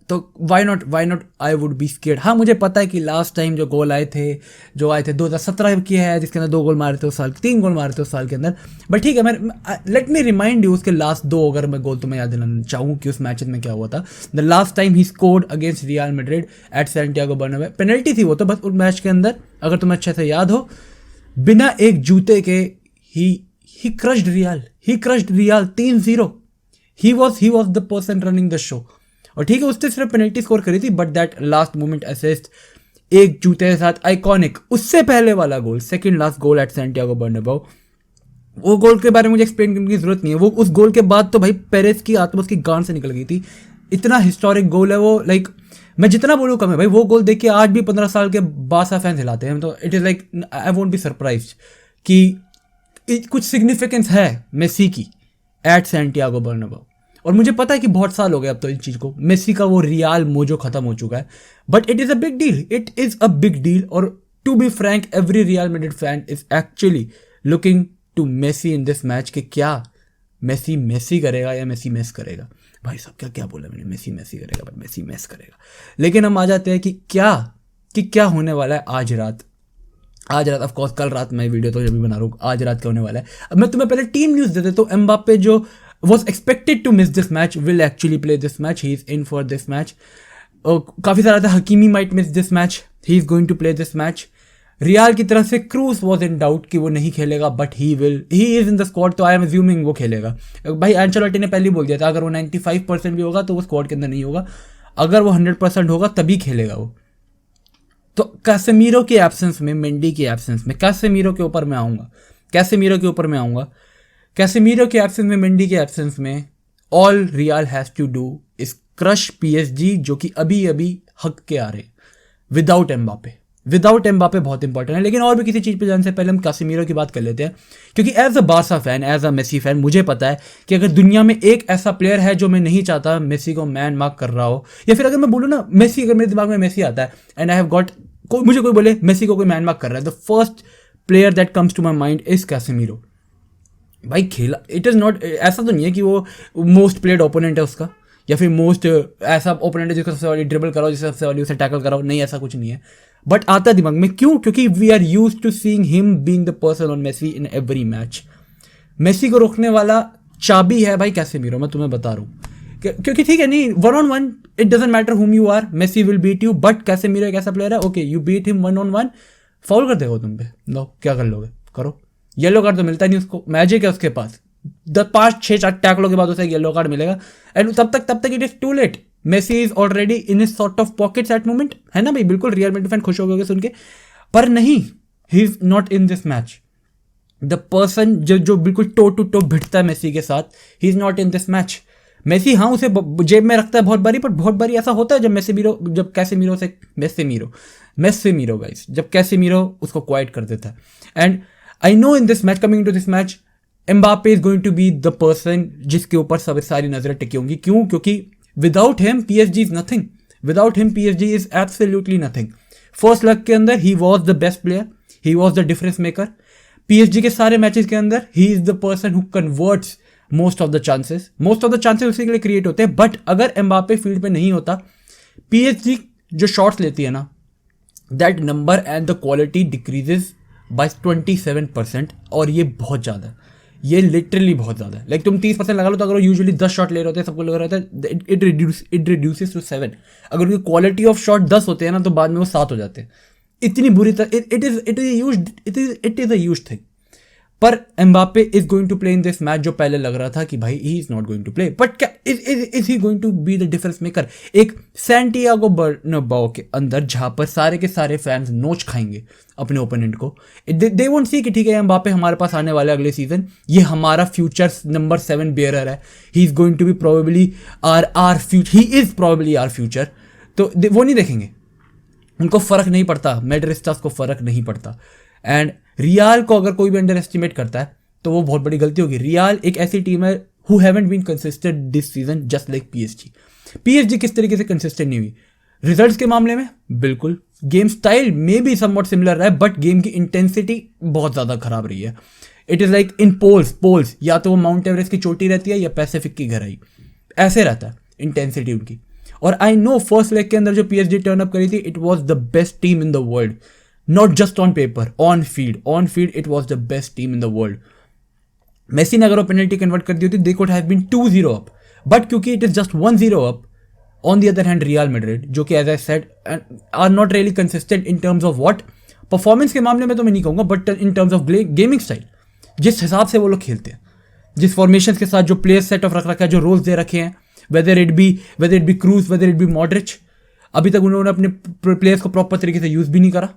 तो why not I would be scared. हाँ मुझे पता है कि लास्ट टाइम जो गोल आए थे 2017 के है, जिसके अंदर 2 गोल मारे थे उस साल, 3 गोल मारे थे उस साल के अंदर। बट ठीक है, मैं लेट मी रिमाइंड यू उसके लास्ट 2 अगर मैं गोल तुम्हें याद दिलाना चाहूँ कि उस मैच में क्या हुआ था। The last time he scored against Real Madrid at Santiago Bernabeu, penalty थी वो तो बस उस मैच के अंदर, अगर तुम्हें अच्छे से याद हो, बिना एक जूते के ही crushed Real 3-0। He was the person running the show. और ठीक है उसने सिर्फ पेनल्टी स्कोर करी थी, but that last moment assist एक जूते के साथ आइकॉनिक, उससे पहले वाला goal, second last goal at Santiago Bernabeu, वो गोल के बारे में मुझे एक्सप्लेन करने की जरूरत नहीं है। वो उस गोल के बाद तो भाई पेरेस की आत्मा उसकी गांड से निकल गई थी। इतना हिस्टोरिक गोल है वो, लाइक मैं जितना बोलूँ कम है भाई। वो गोल देख के आज भी 15 साल के बारसा फैंस हिलाते हैं। तो it is like I won't be surprised कि कुछ सिग्निफिकेंस है मेसी की एट सैंटियागो बर्नाब्यू। और मुझे पता है कि बहुत साल हो गए अब तो इस चीज़ को, मेसी का वो रियल मोजो खत्म हो चुका है, but it is a big deal, it is a big deal. और to be frank every Real Madrid fan is actually looking to Messi in this match कि क्या मेसी करेगा या मेसी मेस करेगा। भाई साहब क्या बोला मैंने, मेसी करेगा बट मेसी मेस करेगा। लेकिन हम आ जाते हैं कि क्या होने वाला है आज रात। ऑफ कोर्स कल रात मैं वीडियो तो जब भी बना रहा हूँ, आज रात क्या होने वाला है। अब मैं तुम्हें पहले टीम न्यूज़ दे देता हूँ। एम्बाप्पे जो was expected to miss this match will actually play this match. He is in for this match. काफ़ी सारा था, Hakimi might miss this match. He is going to play this match. Riyal की तरफ से cruise was in doubt कि वो नहीं खेलेगा, but he is in the squad, तो I am assuming वो खेलेगा। भाई एंचेलोटी ने पहले ही बोल दिया था अगर वो 95% भी होगा तो वो स्क्वाड के अंदर नहीं होगा, अगर वो 100% होगा तभी खेलेगा वो। तो कैसेमीरो के एब्सेंस में, मेंडी के एब्सेंस में, कैसेमीरो के ऊपर मैं आऊँगा। कैसेमीरो के एब्सेंस में, मेंडी के एब्सेंस में, all Real has to do is crush PSG, जो कि अभी हक के आ रहे विदाउट एम्बापे बहुत इंपॉर्टेंट है। लेकिन और भी किसी चीज़ पे जाने से पहले हम कैसेमीरो की बात कर लेते हैं, क्योंकि as a Barca fan, as a Messi fan, मुझे पता है कि अगर दुनिया में एक ऐसा प्लेयर है जो मैं नहीं चाहता मेसी को मैन मार्क कर रहा हो, या फिर अगर मैं बोलूँ ना मेसी, अगर मेरे दिमाग में मेसी आता है एंड आई हैव गॉट, मुझे कोई बोले मेसी को कोई मैन मार्क कर रहा है, the first player that comes to my mind is Casemiro. भाई खेला, इट इज़ नॉट, ऐसा तो नहीं है कि वो मोस्ट प्लेड ओपोनेंट है उसका, या फिर मोस्ट ऐसा ओपोनेंट है जिसको सबसे वाली ड्रिबल कराओ, जिससे सबसे वाली उसे टैकल कराओ, नहीं ऐसा कुछ नहीं है। बट आता है दिमाग में, क्यों? क्योंकि we are used to seeing him being the person on Messi in every match. Messi को रोकने वाला चाबी है भाई कैसेमीरो, मैं तुम्हें बता रहा हूँ। क्योंकि ठीक है, नहीं 1-on-1 it doesn't matter whom you are, Messi will beat you, but Casemiro एक ऐसा प्लेयर है, okay you beat him 1-on-1, foul कर देगा तुम पे, लो क्या कर लोगे, करो। येलो कार्ड तो मिलता नहीं उसको, मैजिक है उसके पास, 5-6 टैकलों के बाद उसे येलो कार्ड मिलेगा। एंड तब तक it is too late. Messi is already in his sort of pockets at moment, है ना भाई? बिल्कुल रियल मैड्रिड फैन खुश हो गए सुन के, पर नहीं, ही is not in this match. The person जो बिल्कुल टो टू टो भिड़ता है मेसी के साथ, he is not in this match. Messi हाँ उसे जेब में रखता है बहुत बारी, पर बहुत बारी ऐसा होता है जब कैसेमीरो गाइस, जब कैसेमीरो उसको क्वाइट कर देता है। And I know in this match, coming into this match, Mbappe is going to be the person जिसके ऊपर सारी नजरें टिकी होंगी। क्यों? क्योंकि without him PSG is nothing. Without him PSG is absolutely nothing. First leg के अंदर he was the best player, he was the difference maker. PSG के सारे मैचेस के अंदर he is the person who converts most of the chances. Most of the chances उसी के लिए create होते हैं। बट अगर Mbappe फील्ड पे नहीं होता, PSG जो शॉट्स लेती है ना, that number and the quality decreases by 27%, और ये बहुत ज़्यादा है, ये लिटरली बहुत ज़्यादा है। लाइक तुम 30% लगा लो, तो अगर यूजुअली 10 शॉट ले रहे होते हैं, सबको लगा रहता है, इट रिड्यूसेस टू 7। अगर उनकी क्वालिटी ऑफ शॉट 10 होते हैं ना, तो बाद में वो 7 हो जाते हैं। इतनी बुरी तरह it is a huge thing. पर Mbappe is going to play in this match, जो पहले लग रहा था कि भाई he is not going to play, but क्या is he going to be the difference maker एक सैंटियागो बर्नाब्यू के अंदर, जहां पर सारे के सारे फैंस नोच खाएंगे अपने ओपोनेंट को। दे वोंट सी कि ठीक है एम्बापे हमारे पास आने वाला है अगले सीजन, ये हमारा फ्यूचर नंबर 7 बेयरर है, he is going to be probably our future, he is probably our future. तो वो नहीं देखेंगे, उनको फर्क नहीं पड़ता, मैड्रिस्टास को फर्क नहीं पड़ता। एंड रियाल को अगर कोई भी अंडर एस्टिमेट करता है तो वो बहुत बड़ी गलती होगी। रियाल एक ऐसी टीम है who haven't been consistent this season, just like PSG किस तरीके से कंसिस्टेंट नहीं हुई रिजल्ट्स के मामले में, बिल्कुल गेम स्टाइल में भी समवॉट सिमिलर रहा है, बट गेम की इंटेंसिटी बहुत ज़्यादा खराब रही है। It is like in polls, या तो वो माउंट एवरेस्ट की चोटी रहती है या पैसिफिक की गहराई, ऐसे रहता है इंटेंसिटी उनकी। और आई नो फर्स्ट लेग के अंदर जो पीएसजी टर्न अप करी थी, it was the best team in the world, not just on paper, on field it was the best team in the world. Messi ने अगर वो पेनल्टी कन्वर्ट कर दी होती, they could have been 2-0 up, but क्योंकि it is just 1-0 up, on the other hand Real Madrid, जो कि as I said are not really consistent in terms of what performance के मामले में तो मैं नहीं कहूंगा, but in terms of gaming style, जिस हिसाब से वो लोग खेलते हैं, जिस फॉर्मेशन के साथ जो प्लेयर सेट ऑफ रख रखा है, जो रोल्स दे रखे हैं, whether it be cruise, whether it be Modric, अभी तक उन्होंने अपने प्लेयर्स को प्रॉपर तरीके से यूज भी नहीं करा।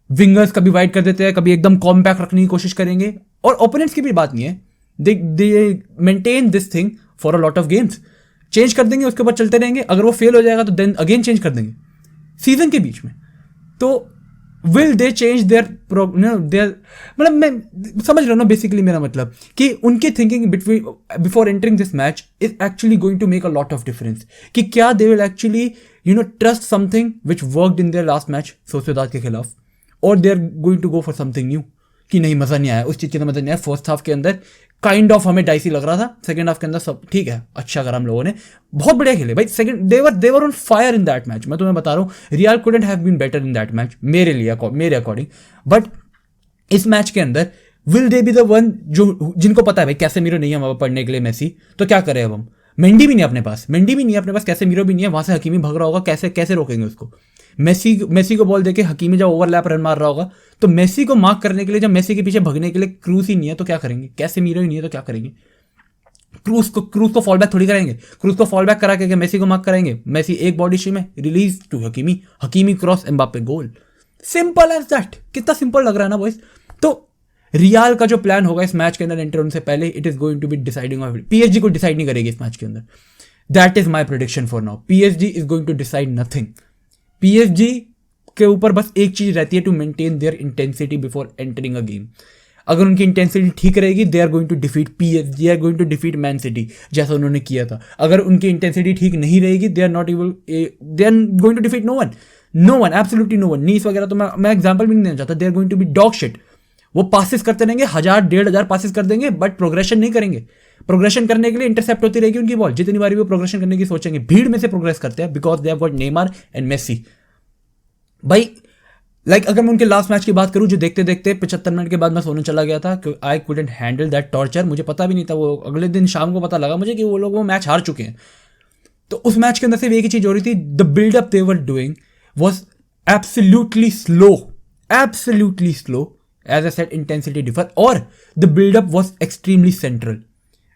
विंगर्स कभी वाइड कर देते हैं, कभी एकदम कॉम्पैक्ट रखने की कोशिश करेंगे, और ओपोनेंट्स की भी बात नहीं है, दे maintain this thing for a lot of games. Change कर देंगे, उसके बाद चलते रहेंगे, अगर वो फेल हो जाएगा तो देन अगेन चेंज कर देंगे सीजन के बीच में। तो विल दे चेंज देयर मतलब मैं समझ रहा हूँ ना बेसिकली, मेरा मतलब कि उनकी thinking before entering this match is actually going to make a lot of difference, कि क्या they will actually trust something which worked in their last match Sociedad के खिलाफ, और they are going to go for something new, कि नहीं मजा नहीं आया, उस चीज का मजा नहीं आया। फर्स्ट हाफ के अंदर काइंड ऑफ हमें डाइसी लग रहा था, सेकंड हाफ के अंदर सब ठीक है, अच्छा करा हम लोगों ने, बहुत बढ़िया खेले भाई। Second they were on fire in that match, मैं तुम्हें बता रहा हूँ, Real couldn't have been better in that match मेरे अकॉर्डिंग। बट इस मैच के अंदर will they be the one जो जिनको पता है भाई कैसेमीरो नहीं है हमारे पढ़ने के लिए मेसी, तो क्या करें अब हम, मेंडी भी नहीं अपने पास, कैसेमीरो भी नहीं है, वहां से हकीमी भाग रहा होगा, कैसे रोकेंगे उसको। मेसी को बॉल देके हकीमी जब ओवरलैप रन मार रहा होगा, तो मेसी को मार्क करने के लिए, जब मेसी के पीछे भगने के लिए क्रूज ही नहीं है तो क्या करेंगे, कैसेमीरो ही नहीं है तो क्या करेंगे, क्रूज को फॉल बैक थोड़ी कराएंगे, क्रूज को फॉल बैक करा के मेसी को मार्क कराएंगे, मेसी एक बॉडी शी में release to Hakimi cross Mbappe goal, simple as that. कितना सिंपल लग रहा है ना बॉयज। तो रियाल का जो प्लान होगा इस मैच के अंदर एंटर होने से पहले, it is going to be deciding of, PSG को डिसाइड नहीं करेगी इस मैच के अंदर, that is my prediction for now. PSG is going to decide nothing. PSG के ऊपर बस एक चीज रहती है, to maintain their intensity before entering a game. अगर उनकी इंटेंसिटी ठीक रहेगी, they are going to defeat PSG, they are going to defeat Man City, जैसा उन्होंने किया था। अगर उनकी इंटेंसिटी ठीक नहीं रहेगी, they are not able, they are going to defeat no one, absolutely no one. Nice वगैरह तो मैं एग्जांपल भी नहीं देना चाहता, they are going to be dog shit. वो पासिस करते रहेंगे, 1000-1500 पासिस कर देंगे, बट प्रोग्रेशन नहीं करेंगे। प्रोग्रेशन करने के लिए इंटरसेप्ट होती रहेगी उनकी बॉल, जितनी बार भी वो प्रोग्रेशन करने की सोचेंगे, भीड़ में से प्रोग्रेस करते हैं, because they have got Neymar and Messi. भाई अगर मैं उनके लास्ट मैच की बात करूं, जो देखते देखते 75 मिनट के बाद मैं सोने चला गया था, I couldn't handle that torture. मुझे पता भी नहीं था, वो अगले दिन शाम को पता लगा मुझे कि वो लोग वो मैच हार चुके हैं। तो उस मैच के अंदर सिर्फ एक ही चीज हो रही थी, the buildup they were doing was absolutely slow as I said, intensity differ, और the buildup was extremely central.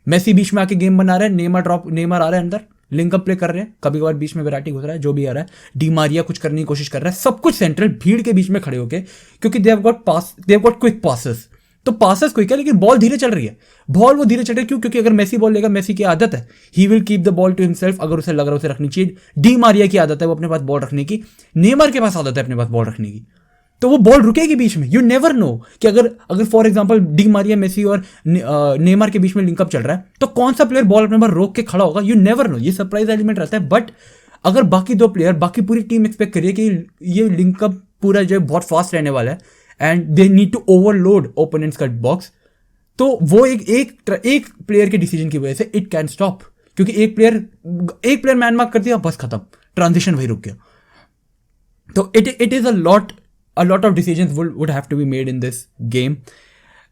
Messi बीच में आके गेम बना रहा है, नेमार आ रहा है अंदर, लिंकअप प्ले कर रहे हैं, कभी कभार बीच में वेराटी घुस रहा है, जो भी आ रहा है, डी मारिया कुछ करने की कोशिश कर रहा है, सब कुछ सेंट्रल भीड़ के बीच में खड़े होके, क्योंकि दे हैव गॉट क्विक पासेस। तो पासेस क्विक है, लेकिन बॉल धीरे चल रही है, वो धीरे चल रही है। क्यों? क्योंकि अगर मेसी बॉल लेगा, मेसी की आदत है, he will keep the ball to himself. अगर उसे लग रहा है उसे रखनी चाहिए, डी मारिया की आदत है वो अपने पास बॉल रखने की, नेमार के पास आदत है अपने पास बॉल रखने की, तो वो बॉल रुकेगी बीच में। यू नेवर नो कि अगर for example Di Maria, Messi और नेमार के बीच में लिंकअप चल रहा है, तो कौन सा प्लेयर बॉल अपने पास रोक के खड़ा होगा, यू नेवर नो। ये सरप्राइज एलिमेंट रहता है। बट अगर बाकी दो प्लेयर, बाकी पूरी टीम एक्सपेक्ट करिए कि ये लिंकअप पूरा जो है बहुत फास्ट रहने वाला है, and they need to overload opponents का बॉक्स, तो वो एक प्लेयर के डिसीजन की वजह से इट कैन स्टॉप, क्योंकि एक प्लेयर मैन मार्क कर दिया, बस खत्म, ट्रांजिशन वही रुक गया। तो it is a lot of decisions would have to be made in this game.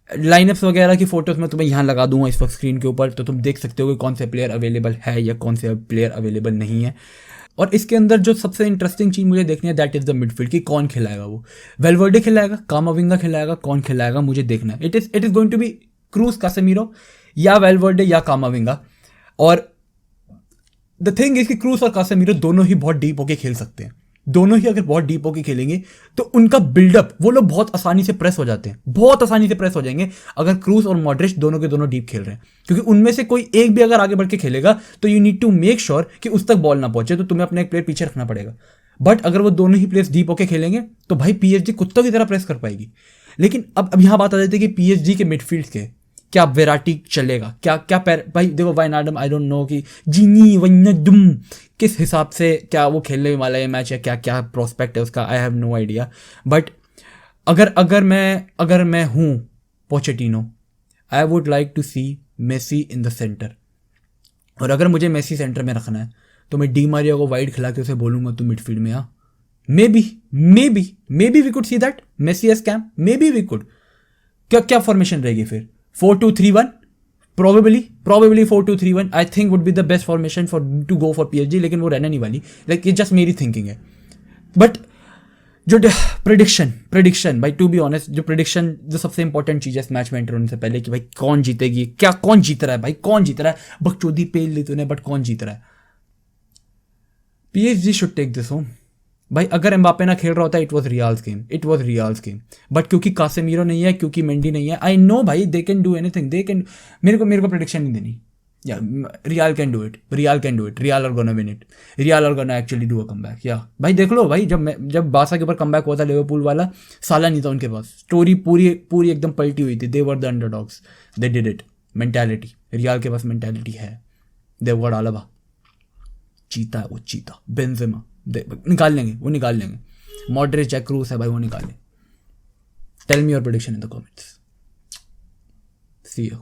Line-ups वगैरह की फोटोज मैं तुम्हें यहाँ लगा दूंगा इस वक्त स्क्रीन के ऊपर, तो तुम देख सकते हो कि कौन से प्लेयर अवेलेबल है या कौन से प्लेयर अवेलेबल नहीं है। और इसके अंदर जो सबसे इंटरेस्टिंग चीज मुझे देखनी है, दैट इज द मिडफील्ड, की कौन खिलाएगा। वो वेलवर्डे खिलाएगा, कामाविंगा खिलाएगा, कौन खिलाएगा मुझे देखना है। It is going to be Kroos, Casemiro, या वेलवर्डे या कामाविंगा। और द थिंग इज कि क्रूज और कासेमीरो दोनों ही बहुत डीप होके खेल सकते हैं। दोनों ही अगर बहुत डीप होके खेलेंगे तो उनका बिल्डअप, वो लोग बहुत आसानी से प्रेस हो जाते हैं, बहुत आसानी से प्रेस हो जाएंगे अगर क्रूज और मॉड्रिच दोनों के दोनों डीप खेल रहे हैं। क्योंकि उनमें से कोई एक भी अगर आगे बढ़ के खेलेगा तो you need to make sure कि उस तक बॉल ना पहुंचे, तो तुम्हें अपना एक प्लेयर पीछे रखना पड़ेगा। बट अगर वो दोनों ही प्लेयर्स डीप होके खेलेंगे तो भाई पीएसजी कुत्तों की तरह प्रेस कर पाएगी। लेकिन अब यहां बात आ जाती है कि पीएसजी के मिडफील्ड के क्या वेराटी चलेगा, क्या भाई देखो, वाइनाडम आई डोंट नो कि जीनी वैनाडुम किस हिसाब से क्या वो खेलने वाला है मैच, या क्या प्रोस्पेक्ट है उसका, I have no idea. But अगर मैं हूँ Pochettino, I would like to see Messi in the center. और अगर मुझे मेसी सेंटर में रखना है तो मैं डी मारिया को वाइड खिला के उसे बोलूंगा तू मिडफील्ड में आ। Maybe we could see that Messi as CAM, maybe we could. क्या फॉर्मेशन रहेगी फिर? 4-2-3-1 probably 4-2-3-1 I think would be the best formation for to go for PSG, लेकिन वो रहने नहीं वाली। लाइक ये जस्ट मेरी थिंकिंग है। बट जो प्रिडिक्शन भाई, टू बी ऑनेस्ट, जो सबसे इंपॉर्टेंट चीज़ है इस मैच में एंटर होने से पहले कि भाई कौन जीतेगी, कौन जीत रहा है भाई, कौन जीत रहा है। बकचोदी पेल ली तूने, बट कौन जीत रहा है? PSG should take this home भाई। अगर एम्बापे ना खेल रहा होता it was Real's game, but क्योंकि कासेमीरो नहीं है, क्योंकि मेंडी नहीं है, आई नो भाई they can do anything, they can. मेरे को प्रेडिक्शन नहीं देनी। या Real can do it, Real are gonna win it, Real are gonna actually do a comeback. या भाई देख लो भाई, जब बारसा के ऊपर कमबैक हुआ था लिवरपूल वाला, साला नहीं था उनके पास, स्टोरी पूरी एकदम पलटी हुई थी। They were the underdogs, they did it. Mentality, Real के पास मेंटालिटी है। दे वर आलाबा चीता है, वो चीता। बेंजेमा निकाल लेंगे। मॉडरेट जैक क्रूस है भाई, वो निकाले। Tell me your prediction in the comments. See you.